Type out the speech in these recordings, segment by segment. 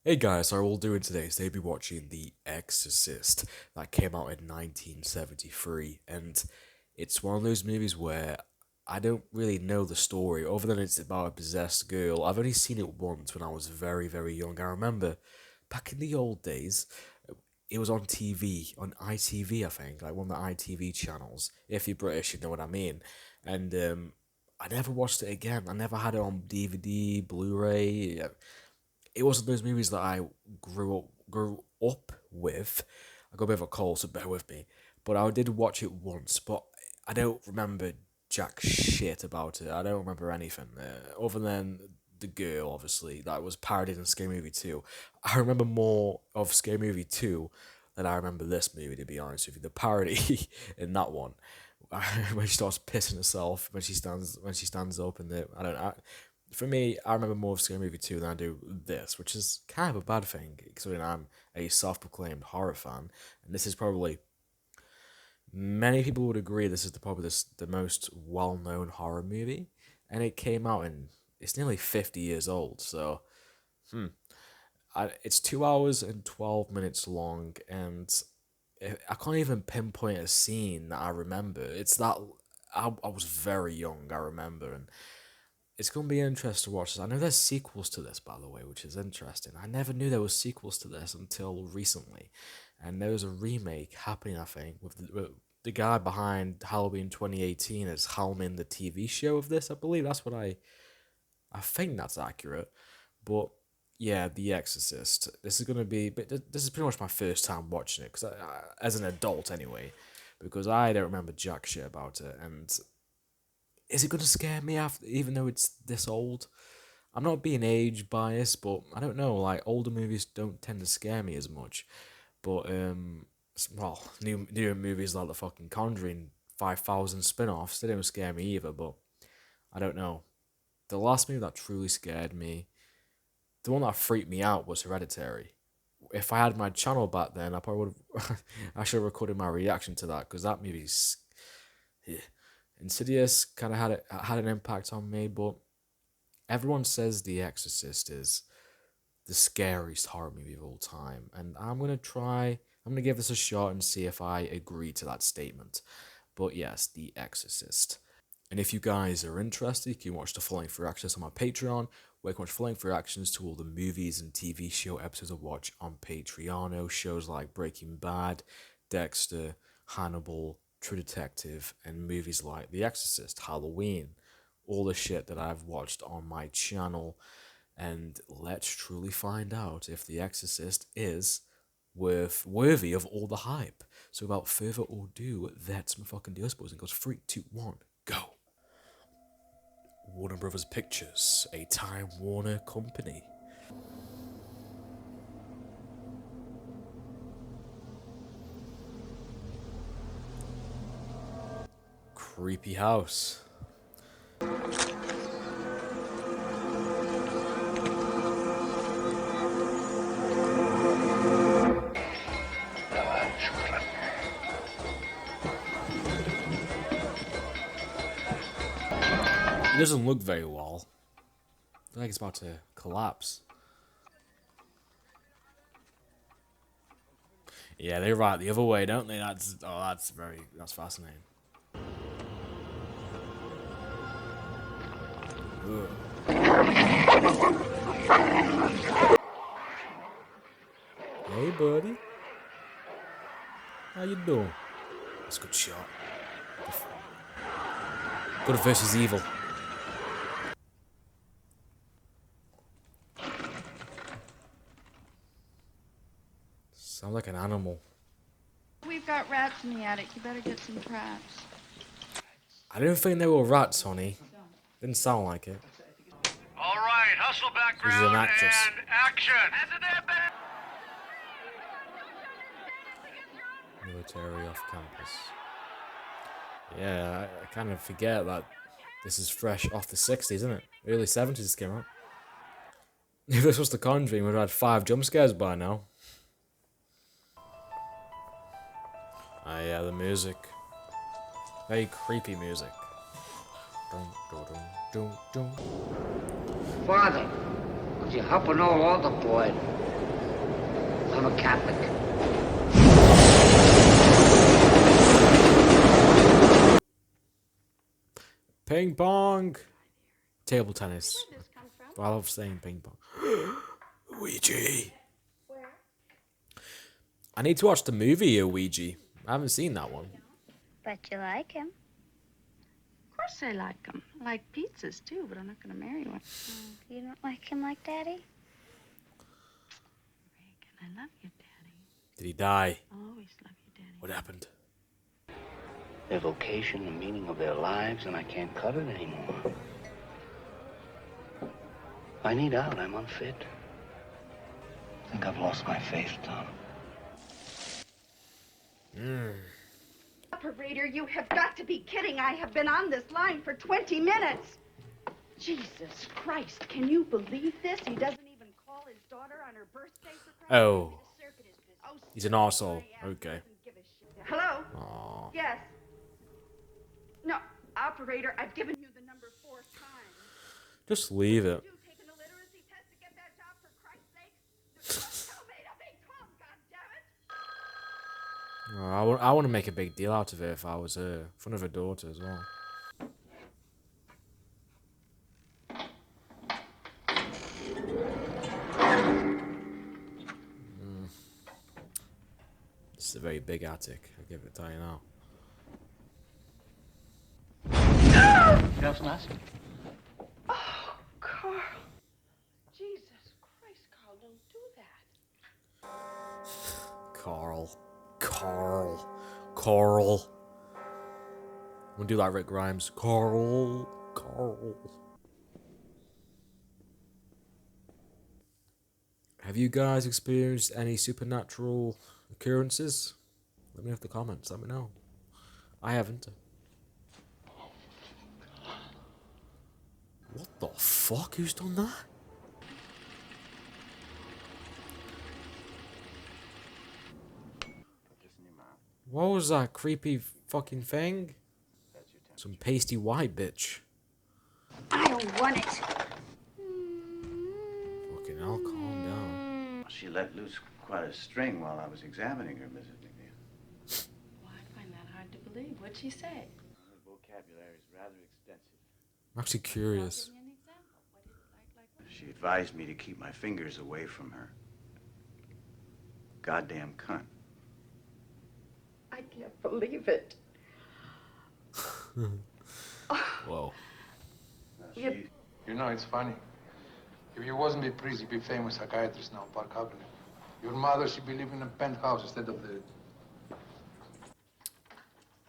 Hey guys, so we'll do it today. Today we'll be watching The Exorcist that came out in 1973, and it's one of those movies where I don't really know the story, other than it's about a possessed girl. I've only seen it once when I was very, very young. I remember back in the old days, it was on TV, on ITV, I think, like one of the ITV channels. If you're British, you know what I mean. And I never watched it again. I never had it on DVD, Blu-ray. It wasn't those movies that I grew up with. I got a bit of a cold, so bear with me. But I did watch it once, but I don't remember jack shit about it. I don't remember anything other than the girl, obviously, that was parodied in Scary Movie 2. I remember more of Scary Movie 2 than I remember this movie, to be honest with you. The parody in that one, when she starts pissing herself when she stands up in the I don't know. For me, I remember more of Scary Movie 2 than I do this, which is kind of a bad thing, considering I'm a self-proclaimed horror fan, and this is probably many people would agree this is the most well-known horror movie, and it came out in it's nearly 50 years old, so it's 2 hours and 12 minutes long, and I can't even pinpoint a scene that I remember. It's that I was very young, I remember, and it's gonna be interesting to watch this. I know there's sequels to this, by the way, which is interesting. I never knew there was sequels to this until recently, and there was a remake happening. I think with the guy behind Halloween 2018 is helming the TV show of this. I believe that's what I think that's accurate, but yeah, The Exorcist. This is gonna be, but this is pretty much my first time watching it because as an adult anyway, because I don't remember jack shit about it, and is it gonna scare me after, even though it's this old? I'm not being age biased, but I don't know. Like older movies don't tend to scare me as much. But well, newer movies like the fucking Conjuring 5,000 spin-offs, they don't scare me either. But I don't know. The last movie that truly scared me, the one that freaked me out, was Hereditary. If I had my channel back then, I probably would have. I should have recorded my reaction to that because that movie's yeah. Insidious kind of had an impact on me, but everyone says The Exorcist is the scariest horror movie of all time, and I'm gonna try. I'm gonna give this a shot and see if I agree to that statement. But yes, The Exorcist. And if you guys are interested, you can watch the following for reactions on my Patreon, where you can watch following for reactions to all the movies and TV show episodes I watch on Patreon. Shows like Breaking Bad, Dexter, Hannibal, True Detective, and movies like The Exorcist, Halloween, all the shit that I've watched on my channel. And let's truly find out if The Exorcist is worthy of all the hype. So without further ado, that's my fucking deal, boys and girls. 3, 2, 1, go. Warner Brothers Pictures, a Time Warner company. Creepy house. He doesn't look very well. I feel like he's about to collapse. Yeah, they right the other way, don't they? That's fascinating. Ugh. Hey, buddy. How you doing? That's a good shot. Good versus evil. Sound like an animal. We've got rats in the attic. You better get some traps. I didn't think they were rats, honey. Didn't sound like it. All right, hustle She's an background actress. and action. Military off campus. Yeah, I kind of forget that this is fresh off the 60s, isn't it? Early 70s this came out. If this was The Conjuring, we'd have had 5 jump scares by now. Ah, yeah, the music. Very creepy music. Dun, dun, dun, dun, dun. Father, would you help an old altar boy? I'm a Catholic. Ping pong. Table tennis. Where'd this come from? I love saying ping pong. Ouija. Where? I need to watch the movie Ouija. I haven't seen that one. But you like him. Of course I like them. I like pizzas too, but I'm not gonna marry one. You don't like him like Daddy? Reagan, I love you, Daddy. Did he die? I'll always love you, Daddy. What happened? Their vocation, the meaning of their lives, and I can't cut it anymore. I need out. I'm unfit. I think I've lost my faith, Tom. Operator, you have got to be kidding. I have been on this line for 20 minutes. Jesus Christ, can you believe this? He doesn't even call his daughter on her birthday for Christ's Oh. sake. Oh, He's an arsehole. Okay. doesn't give a shit. Hello? Aw. Yes. No, operator, I've given you the number 4 times. Just leave it. You taking a literacy test to get that job for Christ's sake? Don't tell me to be calm, goddammit! I want to make a big deal out of it if I was her. In front of her daughter as well. This is a very big attic. I'll give it a tell you now. Careful, Nass. Oh, Carl. Jesus Christ, Carl, don't do that. Carl. We'll do like Rick Grimes. Carl. Have you guys experienced any supernatural occurrences? Let me know in the comments. Let me know. I haven't. What the fuck? Who's done that? What was that creepy fucking thing? Some pasty white bitch. I don't want it. Fucking hell, calm down. She let loose quite a string while I was examining her, Mrs. McNeil. Well, I find that hard to believe. What'd she say? Her vocabulary is rather extensive. I'm actually curious. Give me an example. What is it like what? She advised me to keep my fingers away from her. Goddamn cunt. I can't believe it. Whoa. She, You know, it's funny. If you wasn't a priest, you'd be famous psychiatrist now, Park Avenue. Your mother, she'd be living in a penthouse instead of the...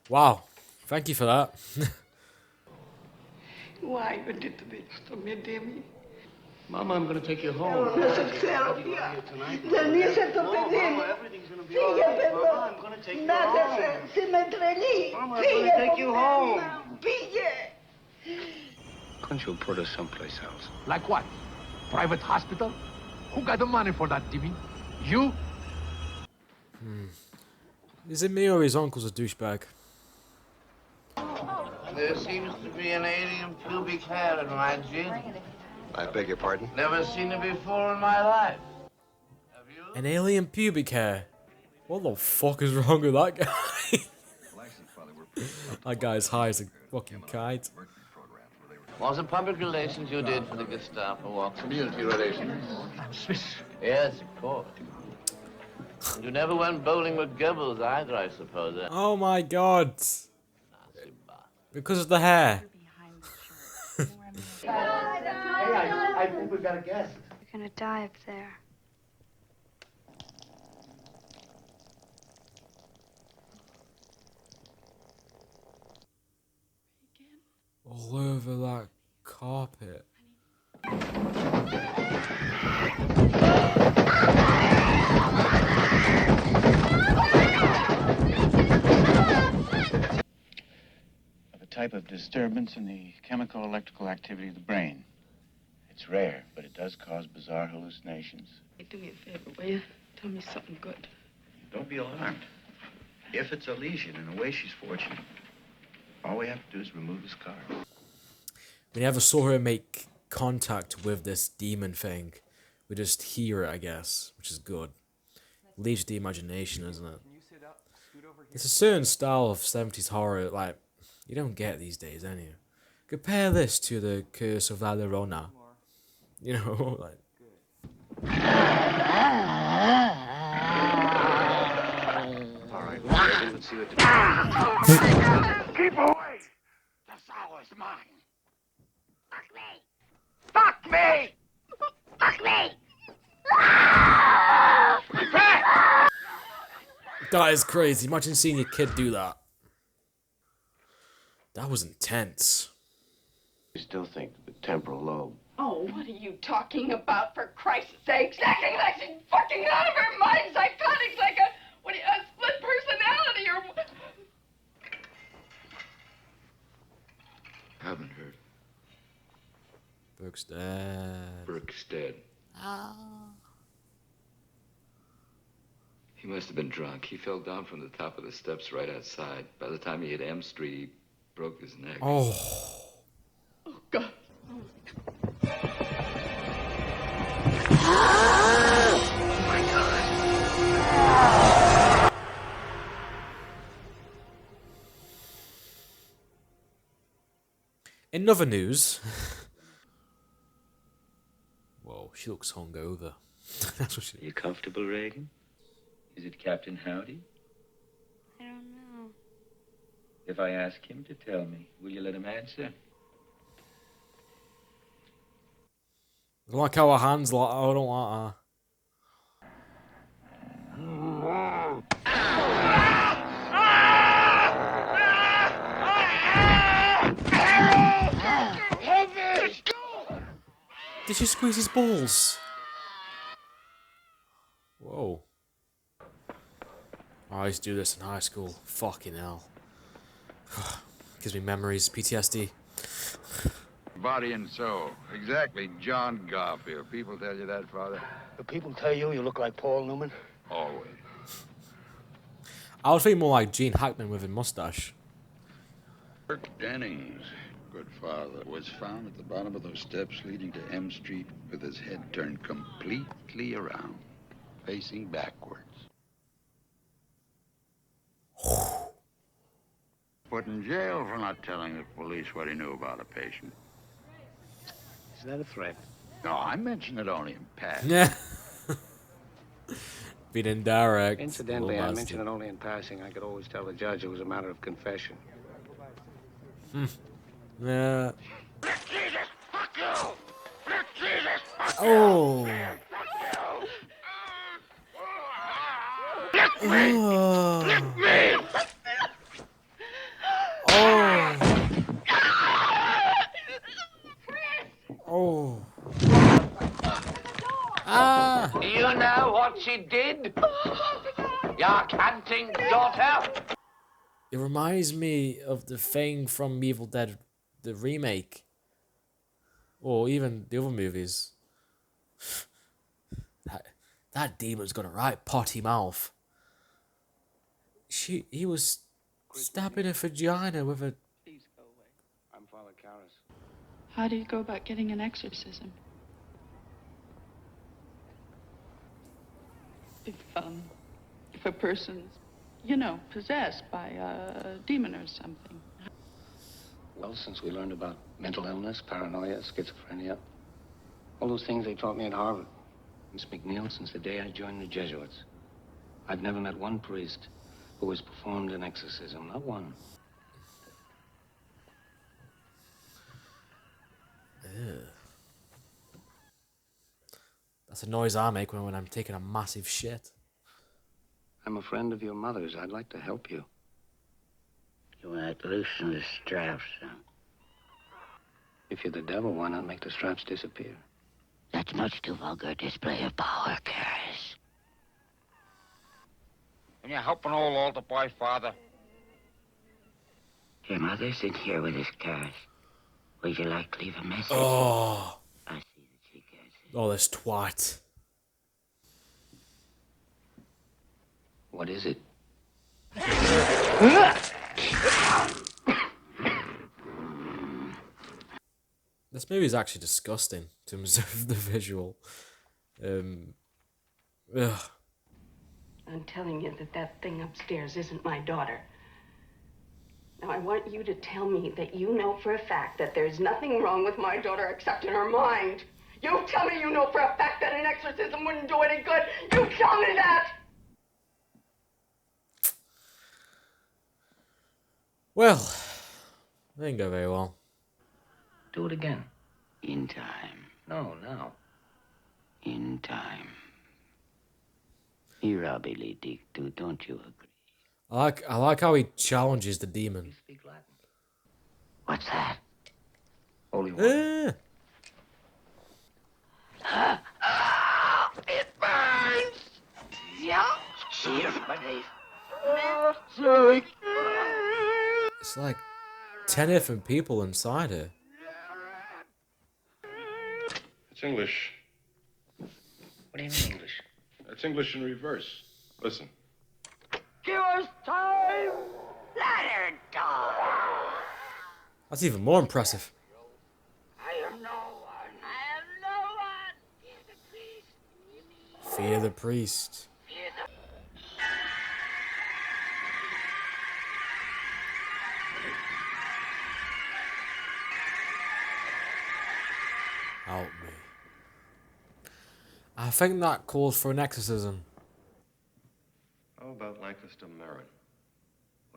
Wow. Thank you for that. Why you did this to me, Demi? Mama, I'm gonna take you home. Denise, Mama, everything's gonna be all right. Mama, I'm gonna take you home. Mama, I'm gonna take you home. Couldn't you put us someplace else? Like what? Private hospital? Who got the money for that, Timmy? You? Is it me or his uncle's a douchebag? There seems to be an alien pubic hair in my gin. I beg your pardon? Never seen it before in my life. Have you? An alien pubic hair? What the fuck is wrong with that guy? That guy's high as a fucking kite. Was it public relations you did for the Gestapo, Watson? Community relations. Yes, of course. And you never went bowling with Goebbels either, I suppose. Eh? Oh my god. Because of the hair. Hey, I think we got a guest. You're gonna die up there. All over that carpet. of a type of disturbance in the chemical electrical activity of the brain. It's rare, but it does cause bizarre hallucinations. Do me a favor, will you? Tell me something good. Don't be alarmed. If it's a lesion, in a way she's fortunate. All we have to do is remove the scar. We never saw her make contact with this demon thing. We just hear it, I guess, which is good. leaves the imagination, isn't it? It's a certain style of 70s horror, like, you don't get these days, any. Compare this to the Curse of La Llorona. You know, like. All right, let's see what the... Keep away! The sow is mine. Fuck me! Fuck me! Fuck me! That is crazy. Imagine seeing your kid do that. That was intense. You still think the temporal lobe. Oh, what are you talking about, for Christ's sake? Acting like she's fucking out of her mind, psychotics, like a split personality or... Haven't heard. Burke's dead. Burke's dead. He must have been drunk. He fell down from the top of the steps right outside. By the time he hit M Street, he broke his neck. Oh. Oh, God. Oh, my God. In other news... Whoa, she looks hungover. That's what she... Are you comfortable, Reagan? Is it Captain Howdy? I don't know. If I ask him to tell me, will you let him answer? I don't like how her hands like. I don't like her. Did she squeeze his balls? Whoa. I used to do this in high school. Fucking hell. Gives me memories, PTSD. Body and soul. Exactly, John Garfield. People tell you that, Father? Do people tell you look like Paul Newman? Always. I would think more like Gene Hackman with a mustache. Kirk Dennings, good father, was found at the bottom of those steps leading to M Street with his head turned completely around, facing backwards. Put in jail for not telling the police what he knew about a patient. Is that a threat? No, I mentioned it only in passing. Yeah. Being indirect. Incidentally, I mentioned it only in passing. I could always tell the judge it was a matter of confession. Yeah. Jesus, fuck you! Jesus, fuck Oh. Lick me! Lick me! Oh. Oh. Ah. You know what she did? Your canting daughter? It reminds me of the thing from Evil Dead, the remake. Or even the other movies. That demon's got a right potty mouth. He was stabbing her vagina with a... Please go away. I'm Father Karras. How do you go about getting an exorcism? If a person's, possessed by a demon or something. Well, since we learned about mental illness, paranoia, schizophrenia, all those things they taught me at Harvard. Miss McNeil, since the day I joined the Jesuits, I've never met one priest who has performed an exorcism. Not one. Ew. That's a noise I make when I'm taking a massive shit. I'm a friend of your mother's. I'd like to help you. You want to loosen the straps, son? If you're the devil, why not make the straps disappear? That's much too vulgar display of power, Karras. Can you help an old altar boy, Father? Your mother's in here with us, Karras. Would you like to leave a message? Oh. I see that she gets it. Oh, this twat. What is it? This movie is actually disgusting in terms of the visual. Ugh. I'm telling you that that thing upstairs isn't my daughter. Now, I want you to tell me that you know for a fact that there's nothing wrong with my daughter except in her mind. You tell me you know for a fact that an exorcism wouldn't do any good. You tell me that! Well, it didn't go very well. Do it again. In time. No, now. In time. You Billy Dick, too, don't you agree? I like how he challenges the demon. Speak Latin. What's that? Holy water. It burns! Yeah. Here's my knife. It's like 10 different people inside her. It's English. What do you mean English? That's English in reverse. Listen. Give us time! Let her die! That's even more impressive. I am no one. I am no one. Fear the priest. Fear the priest. Fear the... Help me. I think that calls for an exorcism. How about Lancaster Marin?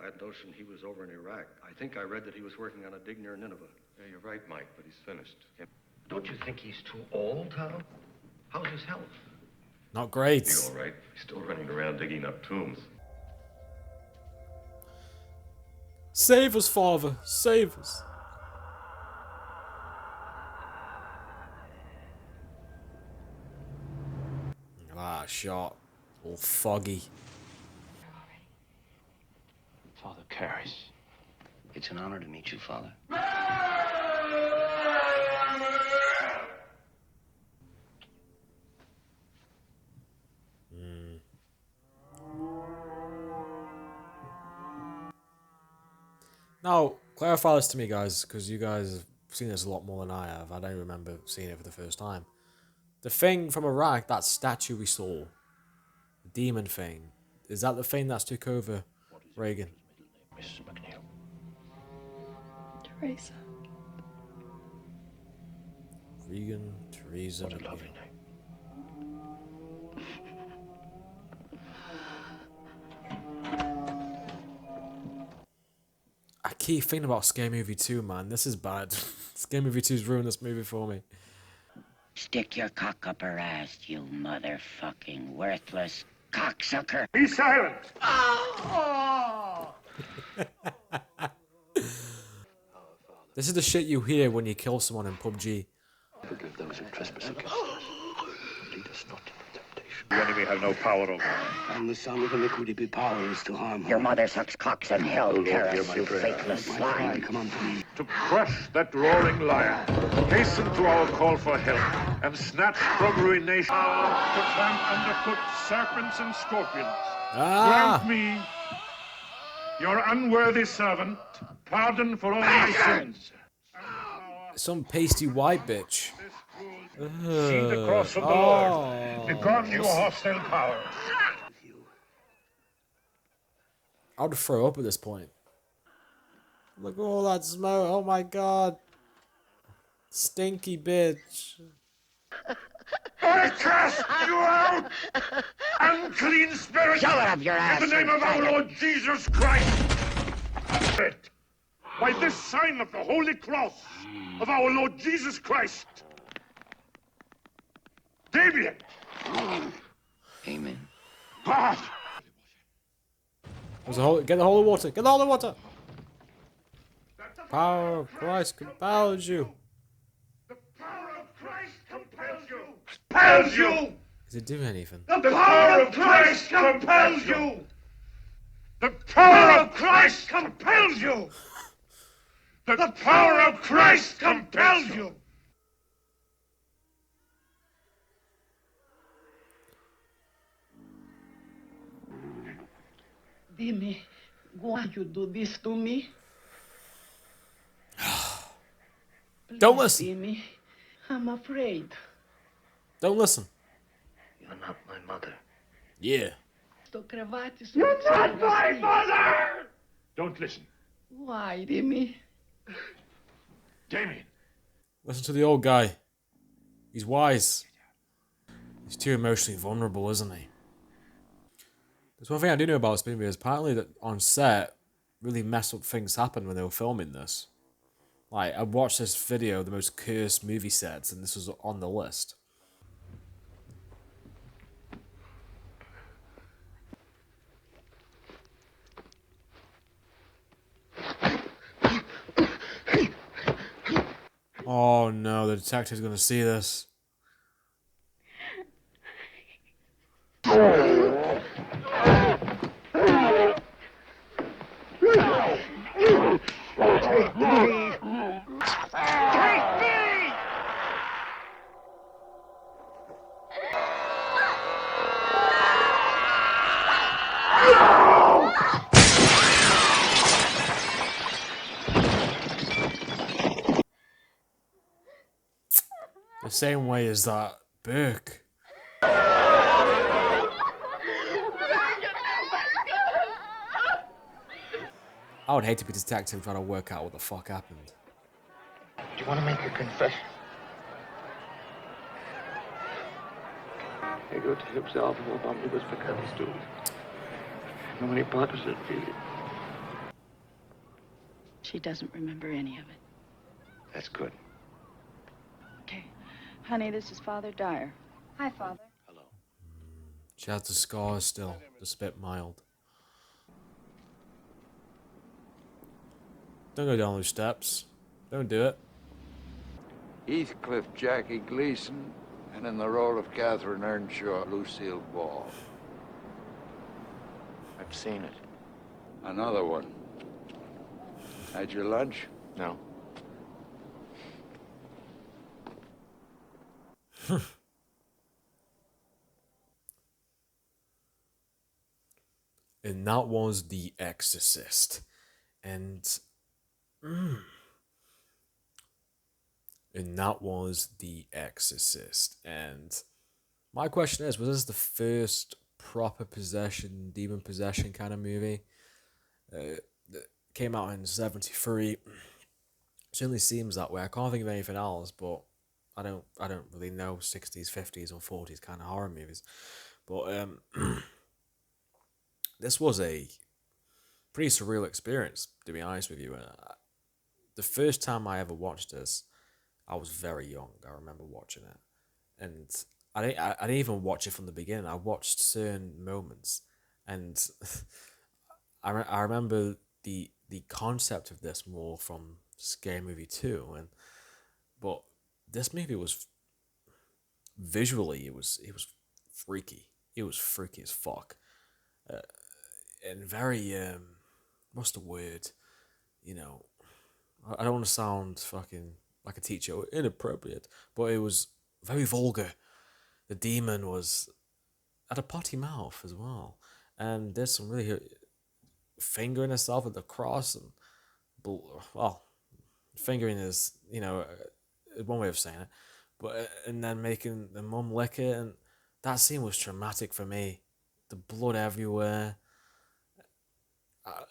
I had notion he was over in Iraq. I think I read that he was working on a dig near Nineveh. Yeah, you're right, Mike, but he's finished. Don't you think he's too old, Hal? How's his health? Not great. He's all right. He's still running around digging up tombs. Save us, Father. Save us. Ah, shot. All foggy. Father Karras. It's an honor to meet you, Father. Now, clarify this to me, guys, because you guys have seen this a lot more than I have. I don't remember seeing it for the first time. The thing from Iraq, that statue we saw, the demon thing, is that the thing that's took over Reagan? Mrs. McNeil. Teresa. Regan, Teresa. What a McNeil. lovely name. I keep thinking about Scary Movie 2, man. This is bad. Scary Movie 2's ruined this movie for me. Stick your cock up her ass, you motherfucking worthless cocksucker. Be silent! This is the shit you hear when you kill someone in PUBG. Forgive those who trespass against us. Lead us not into temptation. The enemy have no power over him. I'm the son of iniquity, be powerless to harm her. Your mother sucks cocks in hell, Lord, hear Karis, my you prayer. faithless swine. Come on to me. To crush that roaring lion, hasten to our call for help, and snatch from ruination to tramp underfoot serpents and scorpions. Grant me, your unworthy servant, pardon for all my sins. Some pasty white bitch. See the cross of the Lord. Begone you hostile powers. I would throw up at this point. Look at all that smoke. Oh my god. Stinky bitch. I cast you out! Unclean spirit! Shove it up your ass, in the name you of our faggot. Lord Jesus Christ! By this sign of the Holy Cross of our Lord Jesus Christ. Damien! Amen. God! There's a hole. Get the holy water. Get the holy water. Power of Christ compels you. The power of Christ compels you! Compels you! Is it doing anything? The power of Christ compels you! The power of Christ compels you! The power of Christ compels you! Dime, why you do this to me? Don't listen. Dime, I'm afraid. Don't listen. You're not my mother. Yeah. You're not my mother! Don't listen. Why, Jimmy? Damien. Listen to the old guy. He's wise. He's too emotionally vulnerable, isn't he? There's one thing I do know about this movie is apparently that on set, really messed up things happened when they were filming this. Like, I watched this video, the most cursed movie sets, and this was on the list. Oh no, the detective's gonna see this. Take me! Take me! The same way as that Burke. I would hate to be a detective trying to work out what the fuck happened. Do you want to make a confession? I go to himself and about me was because too. How many partners did feel it? She doesn't remember any of it. That's good. Okay. Honey, this is Father Dyer. Hi, Father. She has the scars still, just a bit mild. Don't go down those steps. Don't do it. Heathcliff Jackie Gleason, and in the role of Catherine Earnshaw, Lucille Ball. I've seen it. Another one. Had your lunch? No. And that was The Exorcist. And that was The Exorcist. And my question is, was this the first proper possession, demon possession kind of movie? That came out in 1973. Certainly seems that way. I can't think of anything else, but I don't really know 60s, 50s, or 40s kind of horror movies. But this was a pretty surreal experience, to be honest with you. The first time I ever watched this, I was very young. I remember watching it, and I didn't even watch it from the beginning. I watched certain moments, and I remember the concept of this more from Scary Movie 2, but this movie was visually it was freaky. It was freaky as fuck, and very what's the word? You know, I don't want to sound fucking like a teacher or inappropriate, but it was very vulgar. The demon had a potty mouth as well, and there's some really fingering herself at the cross, and well, fingering is, you know, one way of saying it, but and then making the mum lick it, and that scene was traumatic for me. The blood everywhere.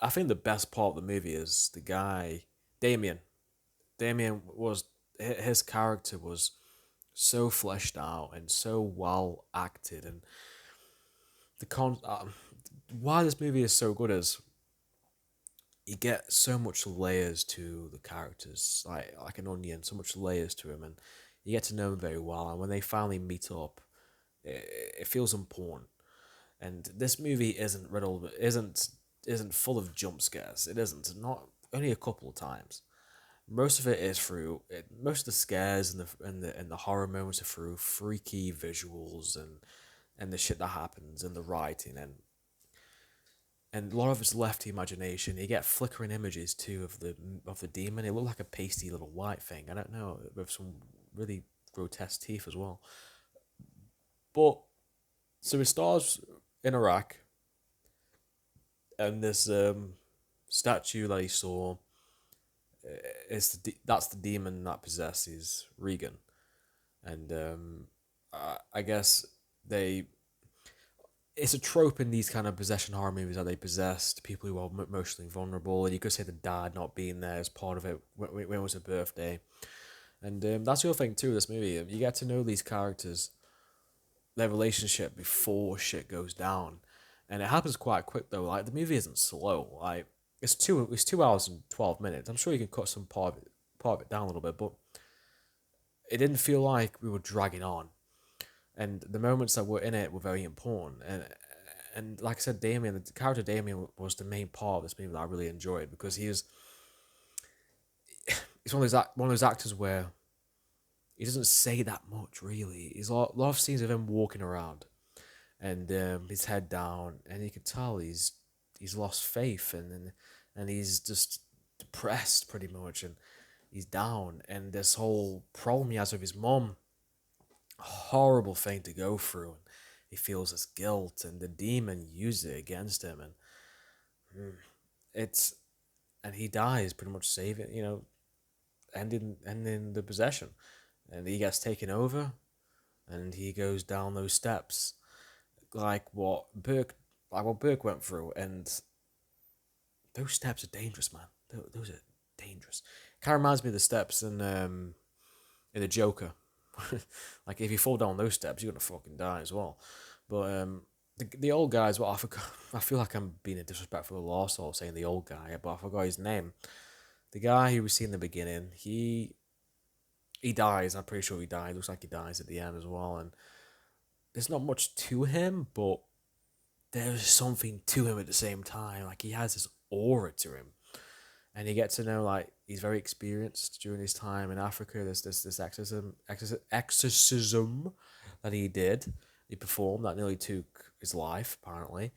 I think the best part of the movie is the guy, Damien. Damien his character was so fleshed out and so well acted, and why this movie is so good is you get so much layers to the characters, like an onion, so much layers to him, and you get to know them very well, and when they finally meet up, it feels important. And this movie isn't riddled, isn't full of jump scares. It isn't, not only a couple of times. Most of it is through most of the scares and the horror moments are through freaky visuals and the shit that happens and the writing, and a lot of it's left to imagination. You get flickering images too of the demon. It looked like a pasty little white thing. I don't know, with some really grotesque teeth as well. But so it stars in Iraq, and this statue that he saw. That's the demon that possesses Regan, and I guess they it's a trope in these kind of possession horror movies that they possessed people who are emotionally vulnerable, and you could say the dad not being there as part of it when it was a birthday. And that's the other thing too, this movie. You get to know these characters, their relationship before shit goes down. And it happens quite quick though. Like, the movie isn't slow. Like, it's 2 hours and 12 minutes. I'm sure you can cut some part of it down a little bit, but it didn't feel like we were dragging on. And the moments that were in it were very important. And like I said, Damien, the character Damien was the main part of this movie that I really enjoyed, because he's one of those actors where he doesn't say that much really. He's a lot of scenes of him walking around, and his head down, and you could tell he's lost faith, and he's just depressed pretty much, and he's down, and this whole problem he has with his mom, horrible thing to go through, and he feels this guilt, and the demon uses it against him, and and he dies pretty much saving, ending the possession, and he gets taken over, and he goes down those steps, like what Burke went through, and those steps are dangerous, man. Those are dangerous. Kind of reminds me of the steps in the Joker. Like, if you fall down those steps, you're gonna fucking die as well. But the old guy as well. I forgot. I feel like I'm being a disrespectful loss or saying the old guy, but I forgot his name. The guy who we see in the beginning, he dies. I'm pretty sure he died. Looks like he dies at the end as well. And there's not much to him, but there's something to him at the same time. Like, he has this aura to him, and you get to know, like, he's very experienced during his time in Africa. There's this exorcism that he performed that nearly took his life, apparently.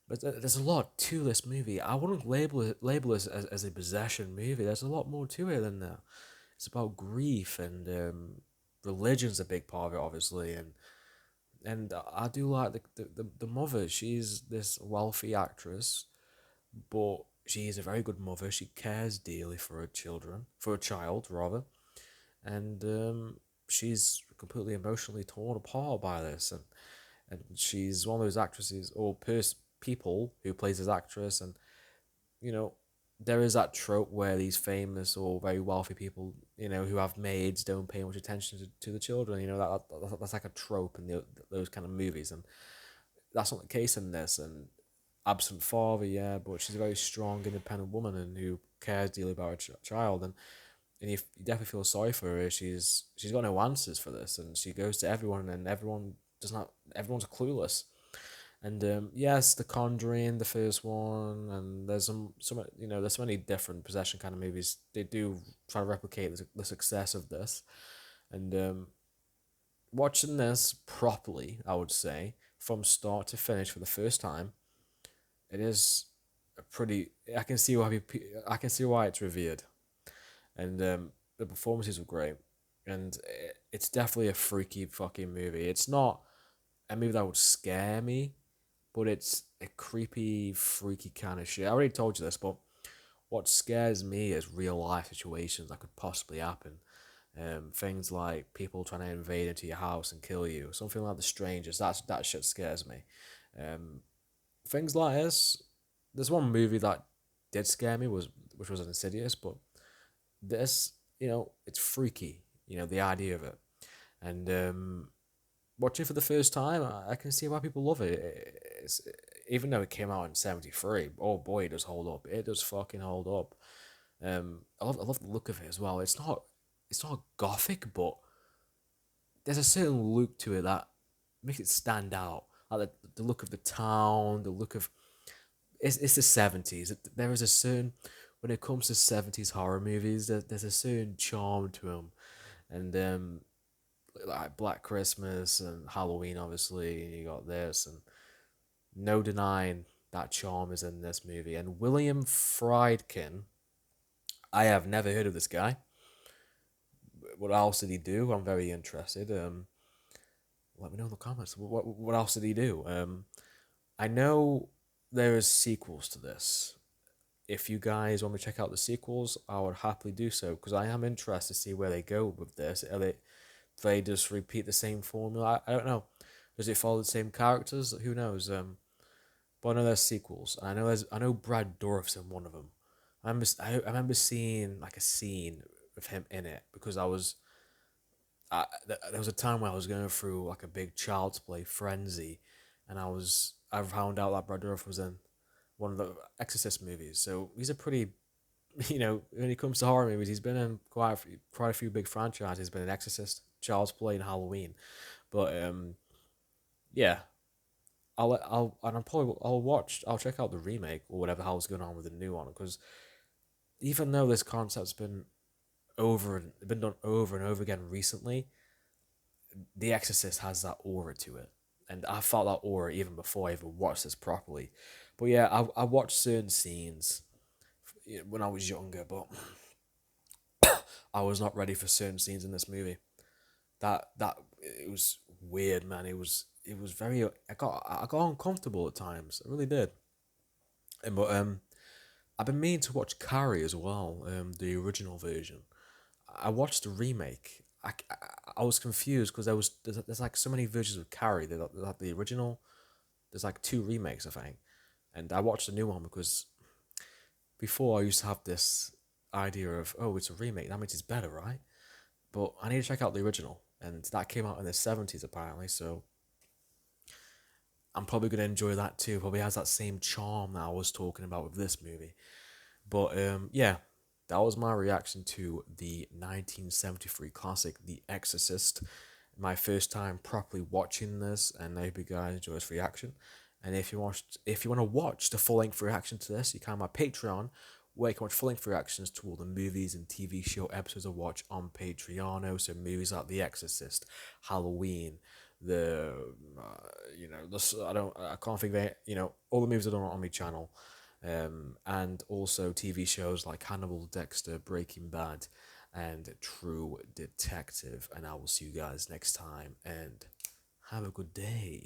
But there's a lot to this movie. I wouldn't label it as a possession movie. There's a lot more to it than that. It's about grief, and religion's a big part of it, obviously. And I do like the mother. She's this wealthy actress, but she is a very good mother. She cares dearly for her child, rather. And she's completely emotionally torn apart by this. And she's one of those actresses or people who plays as actress. And, there is that trope where these famous or very wealthy people, who have maids, don't pay much attention to the children. That's like a trope in those kind of movies. And that's not the case in this. And absent father, yeah, but she's a very strong, independent woman, and who cares dearly about her child, and you definitely feel sorry for her. She's got no answers for this, and she goes to everyone, and everyone's clueless. And yes, The Conjuring, the first one, and there's there's so many different possession kind of movies. They do try to replicate the success of this, and watching this properly, I would say, from start to finish for the first time, it is a pretty. I can see why it's revered, and the performances were great, and it's definitely a freaky fucking movie. It's not a movie that would scare me, but it's a creepy, freaky kind of shit. I already told you this, but what scares me is real life situations that could possibly happen. Things like people trying to invade into your house and kill you, something like The Strangers. That shit scares me. Things like this. There's one movie that did scare me, which was Insidious, but this, it's freaky. The idea of it, and watching it for the first time, I can see why people love it. Even though it came out in 1973, oh boy, it does hold up. It does fucking hold up. I love the look of it as well. It's not gothic, but there's a certain look to it that makes it stand out. Like the look of the town, the look of it's the 70s. There is a certain, when it comes to 70s horror movies, there's a certain charm to them, and like Black Christmas and Halloween, obviously, and you got this, and no denying that charm is in this movie. And William Friedkin, I have never heard of this guy. What else did he do? I'm very interested. Let me know in the comments. What else did he do? I know there is sequels to this. If you guys want me to check out the sequels, I would happily do so, because I am interested to see where they go with this. They just repeat the same formula. I don't know. Does it follow the same characters? Who knows? But I know there's sequels. And I know Brad Dourif's in one of them. I remember seeing like a scene of him in it because there was a time where I was going through like a big Child's Play frenzy, and I found out that Brad Dourif was in one of the Exorcist movies. So he's a pretty, when it comes to horror movies, he's been in quite a few big franchises. He's been in Exorcist, Child's Play, and Halloween. But yeah, I'll check out the remake or whatever the hell's going on with the new one, because even though this concept's been done over and over again recently, The Exorcist has that aura to it, and I felt that aura even before I even watched this properly. But yeah, I watched certain scenes when I was younger, but I was not ready for certain scenes in this movie. That it was weird, man. It was very. I got uncomfortable at times. I really did. But I've been meaning to watch Carrie as well. The original version. I watched the remake. I was confused because there's like so many versions of Carrie. There's like the original. There's like 2 remakes, I think, and I watched the new one because before I used to have this idea of, oh, it's a remake, that means it's better, right? But I need to check out the original, and that came out in the 70s apparently, so I'm probably going to enjoy that too. Probably has that same charm that I was talking about with this movie. But yeah, that was my reaction to the 1973 classic, The Exorcist. My first time properly watching this, and I hope you guys enjoy this reaction. And if you want to watch the full-length reaction to this, you can on my Patreon, where you can watch full-length reactions to all the movies and TV show episodes I watch on Patreon. So movies like The Exorcist, Halloween, I can't think of it, all the movies I don't want on my channel. And also TV shows like Hannibal, Dexter, Breaking Bad, and True Detective. And I will see you guys next time, and have a good day.